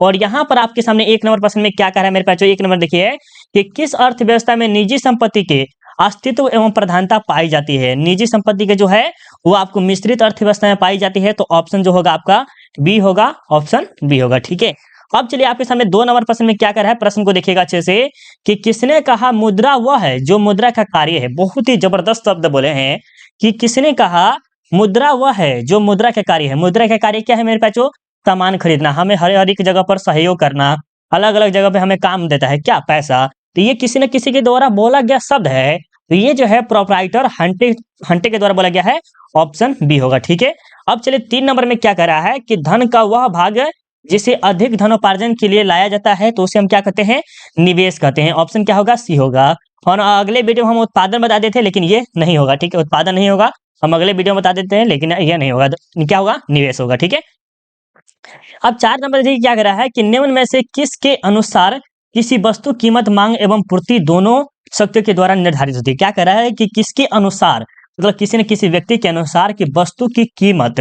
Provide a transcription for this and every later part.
और यहाँ पर आपके सामने 1 नंबर प्रश्न में क्या कह रहा है मेरे पास, जो 1 नंबर देखिए कि किस अर्थव्यवस्था में निजी संपत्ति के अस्तित्व एवं प्रधानता पाई जाती है। निजी संपत्ति के जो है वो आपको मिश्रित अर्थव्यवस्था में पाई जाती है, तो ऑप्शन जो होगा आपका बी होगा, ऑप्शन बी होगा। ठीक है, अब चलिए आपके सामने 2 नंबर प्रश्न में क्या कर रहा है, प्रश्न को देखिएगा अच्छे से कि किसने कहा मुद्रा वह है जो मुद्रा का कार्य है। बहुत ही जबरदस्त शब्द बोले हैं कि किसने कहा मुद्रा वह है जो मुद्रा का कार्य है। मुद्रा का कार्य क्या है मेरे पास, जो सामान खरीदना, हमें हर एक जगह पर सहयोग करना, अलग अलग जगह पे हमें काम देता है क्या, पैसा। तो ये किसी न किसी के द्वारा बोला गया शब्द है, तो ये जो है प्रोप्राइटर हंटे हंटे के द्वारा बोला गया है, ऑप्शन बी होगा। ठीक है, अब चलिए 3 नंबर में क्या कह रहा है कि धन का वह भाग जिसे अधिक धनोपार्जन के लिए लाया जाता है तो उसे हम क्या कहते हैं, निवेश कहते हैं। ऑप्शन क्या होगा, सी होगा। और अगले वीडियो में हम उत्पादन बता देते हैं, लेकिन ये नहीं होगा। ठीक है, उत्पादन नहीं होगा, हम अगले वीडियो में बता देते हैं, लेकिन ये नहीं होगा। क्या होगा, निवेश होगा। ठीक है, अब 4 नंबर देखिए क्या कह रहा है कि निम्न में से किसके अनुसार किसी वस्तु कीमत मांग एवं पूर्ति दोनों शक्तियों के द्वारा निर्धारित होती है। क्या कह रहा है कि किसके अनुसार, मतलब किसी न किसी व्यक्ति के अनुसार कि वस्तु की कीमत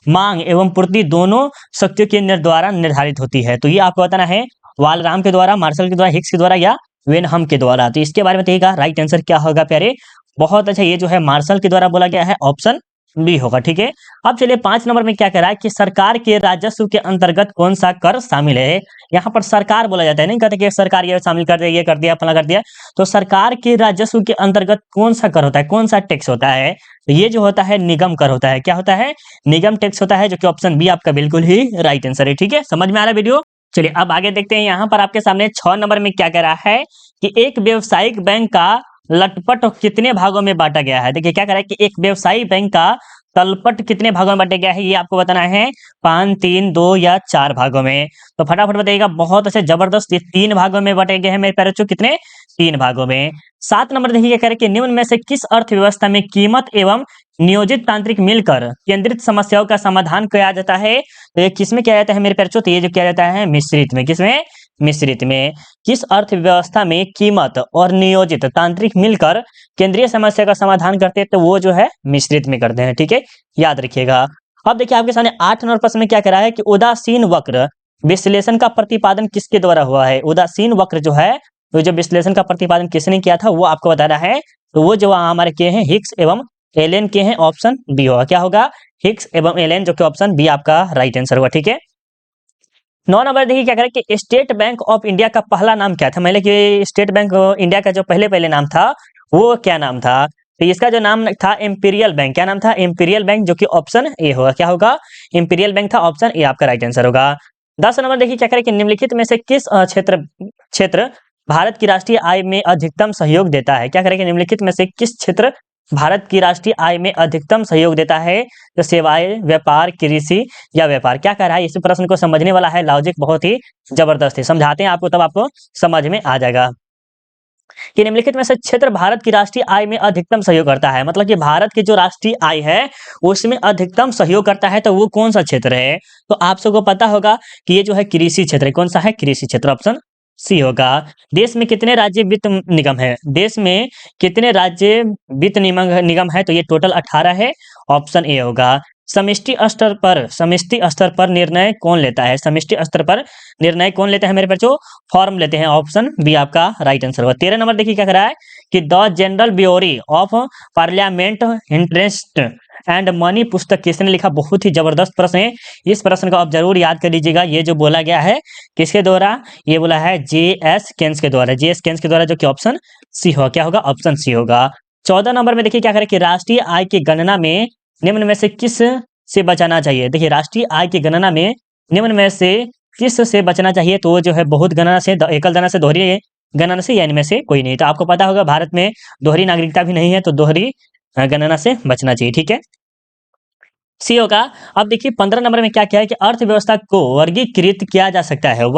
मांग एवं पूर्ति दोनों शक्तियों के द्वारा निर्धारित होती है। तो ये आपको बताना है वालराम के द्वारा, मार्शल के द्वारा, हिग्स के द्वारा या वेनहम के द्वारा। तो इसके बारे में देखिएगा, राइट आंसर क्या होगा प्यारे, बहुत अच्छा, ये जो है मार्शल के द्वारा बोला गया है, ऑप्शन बी होगा। ठीक है, अब चलिए 5 नंबर में क्या कह रहा है कि सरकार के राजस्व के अंतर्गत कौन सा कर शामिल है। यहाँ पर सरकार बोला जाता है, नहीं कहते कि सरकार ये शामिल कर दिया, ये कर दिया, फला कर दिया। तो सरकार के राजस्व के अंतर्गत कौन सा कर होता है, कौन सा टैक्स होता है, तो ये जो होता है निगम कर होता है। क्या होता है, निगम टैक्स होता है, जो कि ऑप्शन बी आपका बिल्कुल ही राइट आंसर है। ठीक है, समझ में आ रहा है वीडियो। चलिए अब आगे देखते हैं, यहाँ पर आपके सामने 6 नंबर में क्या कह रहा है कि एक व्यावसायिक बैंक का लटपट कितने भागों में बांटा गया है। देखिए क्या कह रहा है कि एक व्यवसायी बैंक का तलपट कितने भागों में बांटा गया है, ये आपको बताना है 5, 3, 2 या 4 भागों में। तो फटाफट बताइएगा, बहुत अच्छे जबरदस्त, 3 भागों में बांटे गए हैं मेरे प्यारे बच्चों, कितने, 3 भागों में। 7 नंबर देखिए क्या कह रहे हैं कि निम्न में से किस अर्थव्यवस्था में कीमत एवं नियोजित तांत्रिक मिलकर केंद्रित समस्याओं का समाधान किया जाता है। तो ये किसमें किया जाता है मेरे प्यारे बच्चों, तो ये जो किया जाता है मिश्रित में। किसमें, मिश्रित में। किस अर्थव्यवस्था में कीमत और नियोजित तांत्रिक मिलकर केंद्रीय समस्या का समाधान करते हैं, तो वो जो है मिश्रित में करते हैं। ठीक है, याद रखिएगा। अब देखिए आपके सामने 8 नंबर प्रश्न में क्या कह रहा है कि उदासीन वक्र विश्लेषण का प्रतिपादन किसके द्वारा हुआ है। उदासीन वक्र जो है, तो जो विश्लेषण का प्रतिपादन किसने किया था वो आपको बताना है। तो वो जो हमारे के हैं हिग्स एवं एलेन के हैं, ऑप्शन बी होगा। क्या होगा, हिग्स एवं एलेन, जो कि ऑप्शन बी आपका राइट आंसर होगा। ठीक है, 9 नंबर देखिए क्या करें कि स्टेट बैंक ऑफ इंडिया का पहला नाम क्या था। मतलब कि स्टेट बैंक इंडिया का जो पहले नाम था वो क्या नाम था। तो इसका जो नाम था इंपीरियल बैंक। क्या नाम था, इंपीरियल बैंक, जो कि ऑप्शन ए होगा। क्या होगा, इंपीरियल बैंक था, ऑप्शन ए आपका राइट आंसर होगा। 10 नंबर देखिए क्या करें कि निम्नलिखित में से किस क्षेत्र क्षेत्र भारत की राष्ट्रीय आय में अधिकतम सहयोग देता है। क्या करें कि निम्नलिखित में से किस क्षेत्र भारत की राष्ट्रीय आय में अधिकतम सहयोग देता है, तो सेवाएं, व्यापार, कृषि या व्यापार। क्या कह रहा है, इस प्रश्न को समझने वाला है, लॉजिक बहुत ही जबरदस्त है, समझाते हैं आपको तब आपको समझ में आ जाएगा कि निम्नलिखित में से क्षेत्र भारत की राष्ट्रीय आय में अधिकतम सहयोग करता है। मतलब कि भारत की जो राष्ट्रीय आय है उसमें अधिकतम सहयोग करता है, तो वो कौन सा क्षेत्र है। तो आप सबको पता होगा कि ये जो है कृषि क्षेत्र है। कौन सा है, कृषि क्षेत्र, ऑप्शन सी होगा। देश में कितने राज्य वित्त निगम है, देश में कितने राज्य वित्त निगम है, तो ये टोटल 18 है, ऑप्शन ए होगा। समष्टि स्तर पर निर्णय कौन लेता है, समष्टि स्तर पर निर्णय कौन लेता है मेरे बच्चों, फॉर्म लेते हैं, ऑप्शन बी आपका राइट आंसर होगा। 13 नंबर देखिए क्या कर रहा है कि the general theory of parliament interest and money पुस्तक किसने लिखा। बहुत ही जबरदस्त प्रश्न है, इस प्रश्न को आप जरूर याद कर लीजिएगा। ये जो बोला गया है किसके द्वारा, ये बोला है जे.एस. केन्स के द्वारा, जे.एस. केन्स के द्वारा, जो कि ऑप्शन सी होगा। क्या होगा, ऑप्शन सी होगा। 14 नंबर में देखिए क्या करें कि राष्ट्रीय आय की गणना में निम्न में से किस से बचाना चाहिए। देखिए राष्ट्रीय आय की गणना में निम्न में से किस से बचना चाहिए, तो जो है बहुत गणना से, एकल गणना से, दोहरी गणना से, या इनमें से कोई नहीं। तो आपको पता होगा भारत में दोहरी नागरिकता भी नहीं है, तो दोहरी गणना से बचना चाहिए। ठीक है, सी होगा। अब देखिए 15 नंबर में क्या क्या है कि अर्थव्यवस्था को वर्गीकृत किया जा सकता है,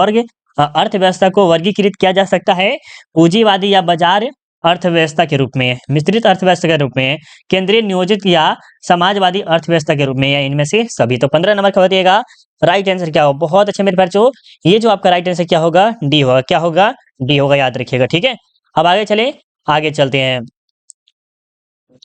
अर्थव्यवस्था को वर्गीकृत किया जा सकता है पूंजीवादी या बाजार अर्थव्यवस्था के रूप में, मिश्रित अर्थव्यवस्था के रूप में, केंद्रीय नियोजित या समाजवादी अर्थव्यवस्था के रूप में, या इनमें से सभी। तो 15 नंबर का बताइएगा राइट आंसर क्या होगा। बहुत अच्छे मेरे बच्चों, ये जो आपका राइट आंसर क्या होगा, डी होगा। क्या होगा, डी होगा, याद रखिएगा। ठीक है, अब आगे चले, आगे चलते हैं।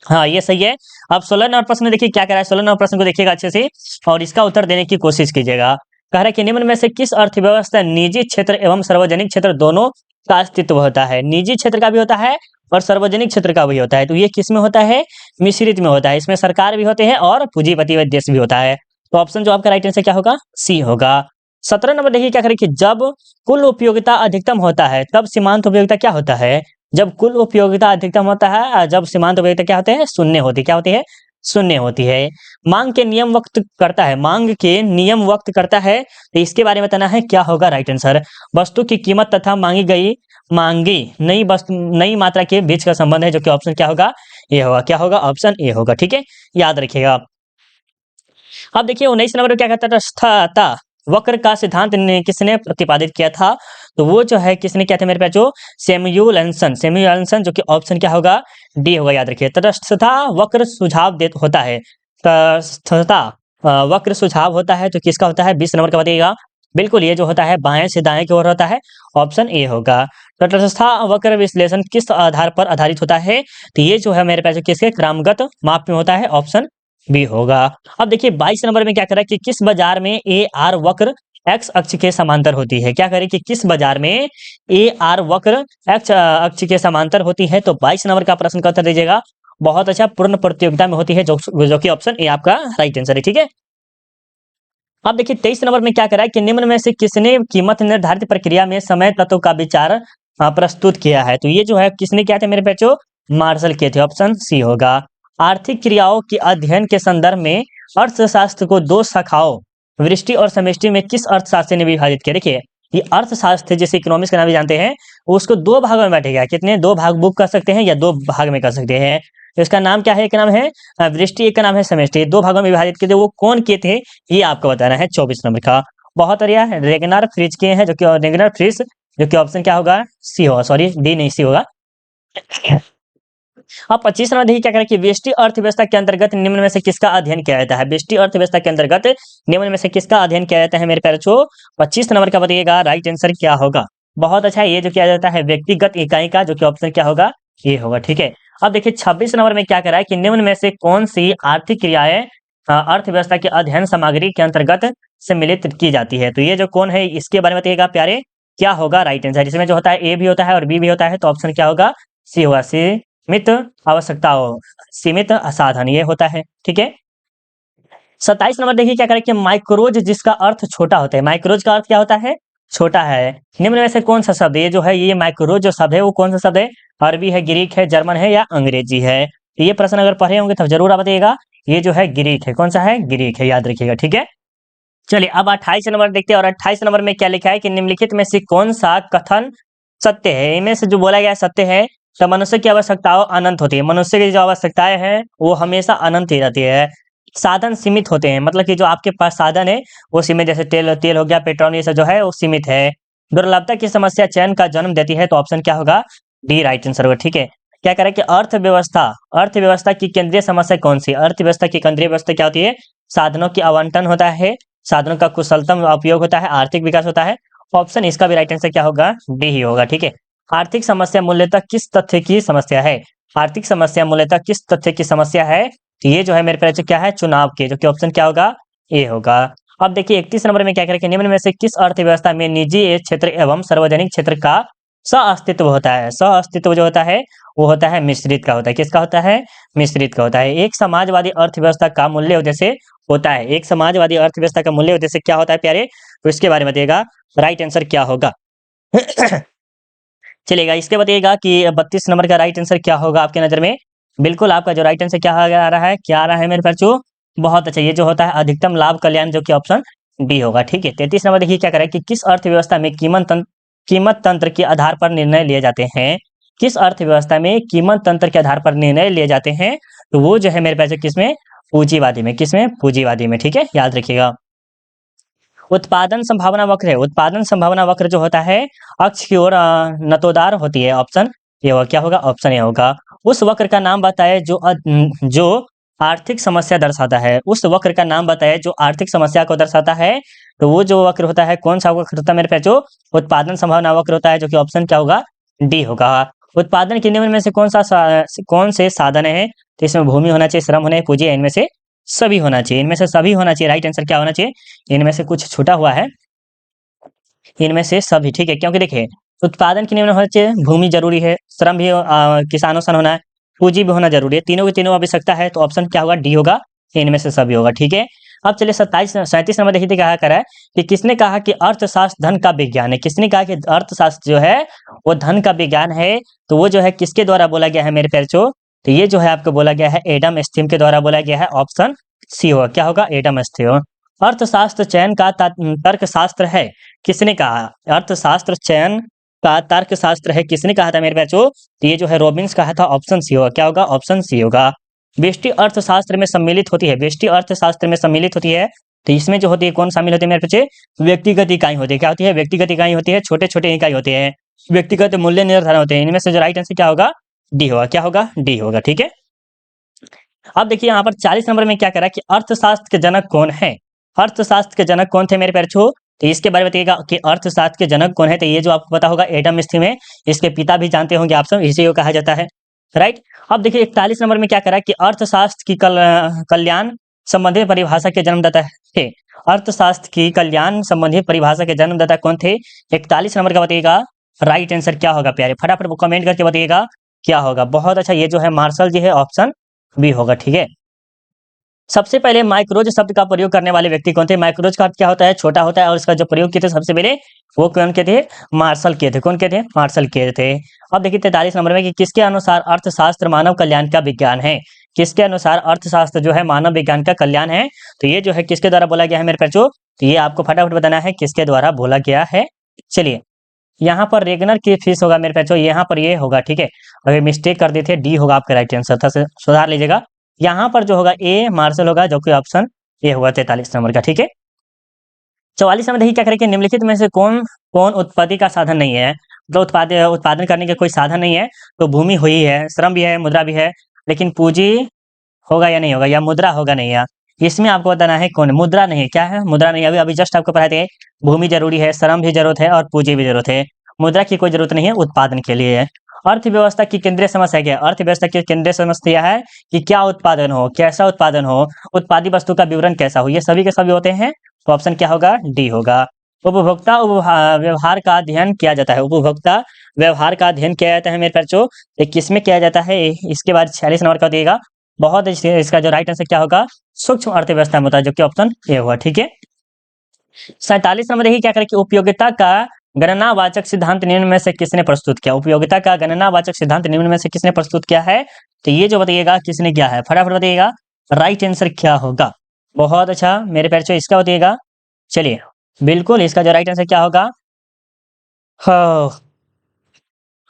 हाँ ये सही है। अब 16 नंबर प्रश्न देखिए क्या कह रहा है, 16 नंबर प्रश्न को देखिएगा अच्छे से और इसका उत्तर देने की कोशिश कीजिएगा। कह रहा है कि निम्न में से किस अर्थव्यवस्था निजी क्षेत्र एवं सार्वजनिक क्षेत्र दोनों का अस्तित्व होता है। निजी क्षेत्र का भी होता है और सार्वजनिक क्षेत्र का भी होता है। तो ये किस में होता है? मिश्रित में होता है। इसमें सरकार भी होते हैं और पूंजीपति व देश भी होता है। तो ऑप्शन जो आपका राइट आंसर क्या होगा? सी होगा। 17 नंबर देखिए क्या करें कि जब कुल उपयोगिता अधिकतम होता है तब सीमांत उपयोगिता क्या होता है? जब कुल उपयोगिता अधिकतम होता है, जब सीमांत उपयोगिता क्या होते हैं? शून्य होती है। क्या होती है? शून्य होती है। मांग के नियम वक्त करता है, मांग के नियम वक्त करता है, तो इसके बारे में बताना है क्या होगा राइट आंसर। वस्तु की कीमत तथा मांगी नई मात्रा के बीच का संबंध है, जो कि ऑप्शन क्या होगा? ये होगा। क्या होगा? ऑप्शन ए होगा। ठीक है, याद रखिएगा। अब देखिए 19 नंबर में क्या कहता है? स्थता वक्र का सिद्धांत किसने प्रतिपादित किया था? तो वो जो है किसने किया था मेरे पास? जो सैमुअलसन, जो कि ऑप्शन क्या होगा? डी होगा। याद रखिए। तटस्थता वक्र सुझाव दे होता है, तटस्थता वक्र सुझाव होता है, तो किसका होता है? 20 नंबर का बताइएगा। बिल्कुल, ये जो होता है बाएं से दाएं की ओर होता है। ऑप्शन ए होगा। तटस्थता वक्र विश्लेषण किस आधार पर आधारित होता है? तो ये जो है मेरे पास किसके क्रमगत माप में होता है। ऑप्शन बी होगा। अब देखिए 22 नंबर में क्या करा कि किस बाजार में ए आर वक्र एक्स अक्ष के समांतर होती है? क्या करें कि किस बाजार में ए आर वक्र एक्स अक्ष के समांतर होती है? तो 22 नंबर का प्रश्न का उत्तर दीजिएगा। बहुत अच्छा, पूर्ण प्रतियोगिता में होती है, जो कि ऑप्शन ए आपका राइट आंसर है। ठीक है। अब देखिए 23 नंबर में क्या करा है कि निम्न में से किसने कीमत निर्धारित प्रक्रिया में समय तत्व का विचार प्रस्तुत किया है? तो ये जो है किसने किया था मेरे बच्चों? मार्शल किए थे। ऑप्शन सी होगा। आर्थिक क्रियाओं के अध्ययन के संदर्भ में अर्थशास्त्र को दो शाखाओं वृष्टि और समष्टि में किस अर्थशास्त्र ने विभाजित किया? देखिए ये अर्थशास्त्र जिसे इकोनॉमिक्स का नाम भी जानते हैं, उसको दो भागों में बांटेगा। कितने? दो भाग बुक कर सकते हैं या दो भाग में कर सकते हैं। तो इसका नाम क्या है? एक नाम है वृष्टि, एक का नाम है समष्टि। दो भागों में विभाजित किए थे, वो कौन किए थे ये आपको बताना है। 24 नंबर का बहुत बढ़िया रेगनर फ्रिज किए हैं, जो कि रेगनर फ्रिज, जो कि ऑप्शन क्या होगा? सी होगा। सॉरी, डी नहीं, सी होगा। अब 25 नंबर देखिए क्या करें कि व्यष्टि अर्थव्यवस्था के अंतर्गत निम्न में से किसका अध्ययन किया जाता है? व्यष्टि अर्थव्यवस्था के अंतर्गत निम्न में से किसका अध्ययन किया जाता है मेरे प्यारे बच्चों? 25 नंबर का बताइएगा राइट आंसर क्या होगा। बहुत अच्छा, ये जो किया जाता है व्यक्तिगत इकाई का, जो कि ऑप्शन क्या होगा? ये होगा। ठीक है। अब देखिए 26 नंबर में क्या करा है कि निम्न में से कौन सी आर्थिक क्रियाएं अर्थव्यवस्था के अध्ययन सामग्री के अंतर्गत सम्मिलित की जाती है? तो ये जो कौन है इसके बारे में बताइएगा प्यारे, क्या होगा राइट आंसर। इसमें जो होता है ए भी होता है और बी भी होता है, तो ऑप्शन क्या होगा? सी होगा। सीमित आवश्यकताओं, सीमित साधन, ये होता है। ठीक है। 27 नंबर देखिए क्या करें कि माइक्रोज, जिसका अर्थ छोटा होता है। माइक्रोज का अर्थ क्या होता है? छोटा है। निम्न में से कौन सा शब्द, ये जो है ये माइक्रोज जो शब्द है वो कौन सा शब्द है? अरबी है, ग्रीक है, जर्मन है या अंग्रेजी है? तो ये प्रश्न अगर पढ़े होंगे तो जरूर आप बताइएगा। ये जो है ग्रीक है। कौन सा है? ग्रीक है, याद रखिएगा। ठीक है। चलिए अब 28 नंबर देखते हैं, और 28 नंबर में क्या लिखा है कि निम्नलिखित में से कौन सा कथन सत्य है? इनमें से जो बोला गया है सत्य है। तो मनुष्य की आवश्यकताओं अनंत होती है। मनुष्य की जो आवश्यकताएं हैं वो हमेशा अनंत ही रहती है। साधन सीमित होते हैं, मतलब कि जो आपके पास साधन है वो सीमित, जैसे तेल तेल हो गया, पेट्रोल, ये सब जो है वो सीमित है। दुर्लभता की समस्या चयन का जन्म देती है, तो ऑप्शन क्या होगा? डी राइट आंसर होगा। ठीक है। क्या करें कि अर्थव्यवस्था की केंद्रीय समस्या कौन सी? अर्थव्यवस्था की केंद्रीय व्यवस्था क्या होती है? साधनों की आवंटन होता है, साधनों का कुशलतम उपयोग होता है, आर्थिक विकास होता है। ऑप्शन इसका भी राइट आंसर क्या होगा? डी ही होगा। ठीक है। आर्थिक समस्या मूल्यतः किस तथ्य की समस्या है? आर्थिक समस्या मूल्यतः किस तथ्य की समस्या है? तो ये जो है मेरे पास क्या है? चुनाव के, जो कि ऑप्शन क्या होगा? ए होगा। अब देखिए 31 नंबर में क्या करें कि निम्न में से किस अर्थव्यवस्था में निजी क्षेत्र एवं सार्वजनिक क्षेत्र का सह-अस्तित्व होता है? सह-अस्तित्व जो होता है वो होता है मिश्रित का होता है। किसका होता है? मिश्रित का होता है। एक समाजवादी अर्थव्यवस्था का मूल्य उद्देश्य होता है। एक समाजवादी अर्थव्यवस्था का मूल्य उद्देश्य क्या होता है प्यारे? तो इसके बारे में बताइएगा राइट आंसर क्या होगा। चलेगा, इसके बताइएगा कि 32 नंबर का राइट आंसर क्या होगा आपके नजर में। बिल्कुल आपका जो राइट आंसर क्या आ रहा है? क्या आ रहा है मेरे बच्चों? बहुत अच्छा, ये जो होता है अधिकतम लाभ कल्याण, जो कि ऑप्शन डी होगा। ठीक है। 33 नंबर देखिए क्या करें कि किस अर्थव्यवस्था में कीमत तंत्र के आधार पर निर्णय लिए जाते हैं? किस अर्थव्यवस्था में कीमत तंत्र के आधार पर निर्णय लिए जाते हैं? तो वो जो है मेरे पास किसमें? पूंजीवादी में। किसमें? पूंजीवादी में। ठीक है, याद रखिएगा। उत्पादन संभावना वक्र है। उत्पादन संभावना वक्र जो होता है अक्ष की ओर नतोदार होती है। ऑप्शन ये होगा। क्या होगा? ऑप्शन ए होगा। उस वक्र का नाम बताए जो आर्थिक समस्या दर्शाता है। उस वक्र का नाम बताए जो आर्थिक समस्या को दर्शाता है। तो वो जो वक्र होता है कौन सा वक्र होता है मेरे पास? जो उत्पादन संभावना वक्र होता है, जो कि ऑप्शन क्या होगा? डी होगा। उत्पादन के निम्न में से कौन से साधन है? तो इसमें भूमि होना चाहिए, श्रम होना चाहिए, पूंजी है, इनमें से सभी होना चाहिए, इनमें से सभी होना चाहिए। राइट आंसर क्या होना चाहिए, इनमें से कुछ छूटा हुआ है, इनमें से सभी, ठीक है। क्योंकि देखिए उत्पादन के नियम में होना चाहिए, भूमि जरूरी है, श्रम भी किसानों सन होना है, पूंजी भी होना जरूरी है, तीनों की तीनों आवश्यकता है, तो ऑप्शन क्या होगा, डी होगा, इनमें से सभी होगा, ठीक है। अब चलिए 37 नंबर देखिए क्या करा है कि किसने कहा कि अर्थशास्त्र धन का विज्ञान है, किसने कहा कि अर्थशास्त्र जो है वो धन का विज्ञान है, तो वो जो है किसके द्वारा बोला गया है मेरे प्यारे, तो ये जो है आपको बोला गया है एडम स्मिथ के द्वारा बोला गया है, ऑप्शन सी होगा, क्या होगा, एडम स्मिथ। अर्थशास्त्र चयन का तर्कशास्त्र है, किसने कहा, अर्थशास्त्र चयन का तर्कशास्त्र है, किसने कहा था मेरे बच्चों, तो ये जो है रॉबिन्स कहा था, ऑप्शन सी होगा, क्या होगा, ऑप्शन सी होगा। व्यष्टि अर्थशास्त्र में सम्मिलित होती है, व्यष्टि अर्थशास्त्र में सम्मिलित होती है, तो इसमें जो होती है कौन शामिल होती है मेरे बच्चे, व्यक्तिगत इकाई होती है, क्या होती है, व्यक्तिगत इकाई होती है, छोटे छोटे इकाई होते हैं, व्यक्तिगत मूल्य निर्धारण होते हैं, इनमें से जो राइट आंसर क्या होगा, डी होगा, क्या होगा, डी होगा, ठीक है। अब देखिए यहाँ पर 40 नंबर में क्या करा कि अर्थशास्त्र के जनक कौन है, अर्थशास्त्र के जनक कौन थे मेरे प्यारे बच्चों, तो इसके बारे में बताइएगा कि अर्थशास्त्र के जनक कौन है, तो ये जो आपको पता होगा एडम स्मिथ है, इसके पिता भी जानते होंगे आप सब, इसी को कहा जाता है, राइट। अब देखिए 41 नंबर में क्या करा कि अर्थशास्त्र की कल्याण संबंधी परिभाषा के जन्मदाता थे, अर्थशास्त्र की कल्याण संबंधी परिभाषा के जन्मदाता कौन थे, 41 नंबर का बताइएगा राइट आंसर क्या होगा प्यारे, फटाफट कमेंट करके बताइएगा क्या होगा। बहुत अच्छा, ये जो है मार्शल जी है, ऑप्शन बी होगा, ठीक है। सबसे पहले माइक्रोज शब्द का प्रयोग करने वाले व्यक्ति कौन थे, माइक्रोज का अर्थ क्या होता है, छोटा होता है, और इसका जो प्रयोग किए थे सबसे पहले वो कौन के थे, मार्शल के थे, कौन के थे, मार्शल के थे। अब देखिए 43 नंबर में कि किसके अनुसार अर्थशास्त्र मानव कल्याण का विज्ञान है, किसके अनुसार अर्थशास्त्र जो है मानव विज्ञान का कल्याण है, तो ये जो है किसके द्वारा बोला गया है मेरे बच्चों, तो ये आपको फटाफट बताना है किसके द्वारा बोला गया है। चलिए यहाँ पर रेगनर की फीस होगा मेरे बच्चों, यहाँ पर ये होगा, ठीक है, अगर मिस्टेक कर देते डी होगा आपका राइट आंसर था, सुधार लीजिएगा। यहाँ पर जो होगा ए मार्शल होगा, जो कि ऑप्शन ए होगा 43 नंबर का, ठीक है। 44 नंबर देखिए क्या करें कि निम्नलिखित में से कौन कौन उत्पत्ति का साधन नहीं है, मतलब उत्पादन करने का कोई साधन नहीं है, तो भूमि हुई है, श्रम भी है, मुद्रा भी है, लेकिन पूंजी होगा या नहीं होगा, या मुद्रा होगा नहीं है, इसमें आपको बताना है कौन, मुद्रा नहीं है, क्या है, मुद्रा नहीं है, अभी अभी जस्ट आपको पढ़ाए थे, भूमि जरूरी है, श्रम भी जरूरत है, और पूंजी भी जरूरत है, मुद्रा की कोई जरूरत नहीं है उत्पादन के लिए है। अर्थव्यवस्था की केंद्रीय समस्या क्या है, अर्थव्यवस्था की केंद्रीय समस्या है कि क्या उत्पादन हो, कैसा उत्पादन हो, उत्पादित वस्तु का विवरण कैसा हो, ये सभी के सभी होते हैं, तो ऑप्शन क्या होगा, डी होगा। उपभोक्ता व्यवहार का अध्ययन किया जाता है, उपभोक्ता व्यवहार का अध्ययन किया जाता है मेरे बच्चों, तो किसमें किया जाता है, इसके बाद 46 नंबर का दिएगा, बहुत इसका जो राइट आंसर क्या होगा, सूक्ष्म अर्थव्यवस्था में होता है, जो कि ऑप्शन ए हुआ, ठीक है। 47 नंबर देखिए क्या करें कि उपयोगिता का गणनावाचक सिद्धांत निम्न में से किसने प्रस्तुत किया, उपयोगिता का गणनावाचक सिद्धांत निम्न में से किसने प्रस्तुत किया है, तो ये जो बताइएगा किसने किया है, फटाफट बताइएगा राइट आंसर क्या होगा। बहुत अच्छा मेरे प्यारे, इसका बताइएगा। चलिए बिल्कुल इसका जो राइट आंसर क्या होगा, हाँ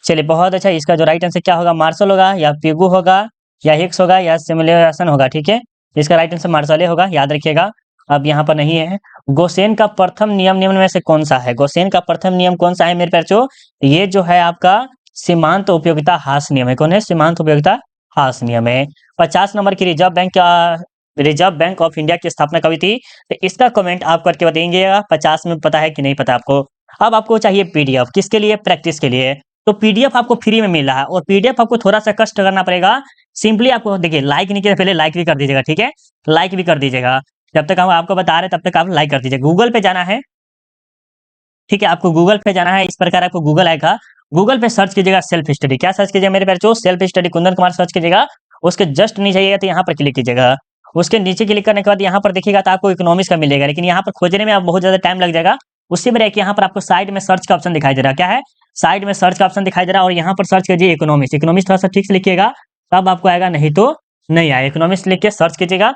चलिए बहुत अच्छा, इसका जो राइट आंसर क्या होगा, मार्शल होगा, या पिगू होगा, या हिक्स होगा, या सिमुलेशन होगा, ठीक है। इसका राइट आंसर मार्शल होगा, याद रखिएगा। अब यहाँ पर नहीं है। गोसेन का प्रथम नियम निम्न में से कौन सा है, गोसेन का प्रथम नियम कौन सा है मेरे प्यारे, ये जो है आपका सीमांत उपयोगिता ह्रास नियम है, कौन है, सीमांत उपयोगिता ह्रास नियम है। 50 नंबर की रिजर्व बैंक ऑफ इंडिया की स्थापना कभी थी, तो इसका कमेंट आप करके बताएंगे 50 में पता है कि नहीं पता आपको। अब आपको चाहिए पीडीएफ, किसके लिए, प्रैक्टिस के लिए, तो पीडीएफ आपको फ्री में मिल रहा है, और पीडीएफ आपको थोड़ा सा कष्ट करना पड़ेगा। सिंपली आपको देखिए लाइक नहीं किया, पहले लाइक भी कर दीजिएगा, ठीक है, लाइक भी कर दीजिएगा, जब तक हम आपको बता रहे तब तक आप लाइक कर दीजिए। गूगल पे जाना है, ठीक है, आपको गूगल पे जाना है, इस प्रकार आपको गूगल आएगा, गूगल पे सर्च कीजिएगा सेल्फ स्टडी, क्या सर्च कीजिएगा मेरे प्यारे, self study Kundan Kumar search कीजिएगा, उसके जस्ट नीचे आइएगा तो यहाँ पर क्लिक कीजिएगा, उसके नीचे क्लिक करने के बाद यहाँ पर देखिएगा तो आपको इकोनॉमिक्स का मिलेगा, लेकिन यहाँ पर खोजने में आप बहुत ज्यादा टाइम लग जाएगा। उससे मेरा एक यहाँ पर आपको साइड में सर्च का ऑप्शन दिखाई दे रहा है, क्या है, साइड में सर्च का ऑप्शन दिखाई दे रहा है, और यहाँ पर सर्च कीजिए इकोनॉमिक्स, इकोनॉमिक्स थोड़ा सा ठीक से लिखिएगा, तब आपको आएगा, नहीं तो नहीं आएगा, इकोनॉमिक्स लिख के सर्च कीजिएगा।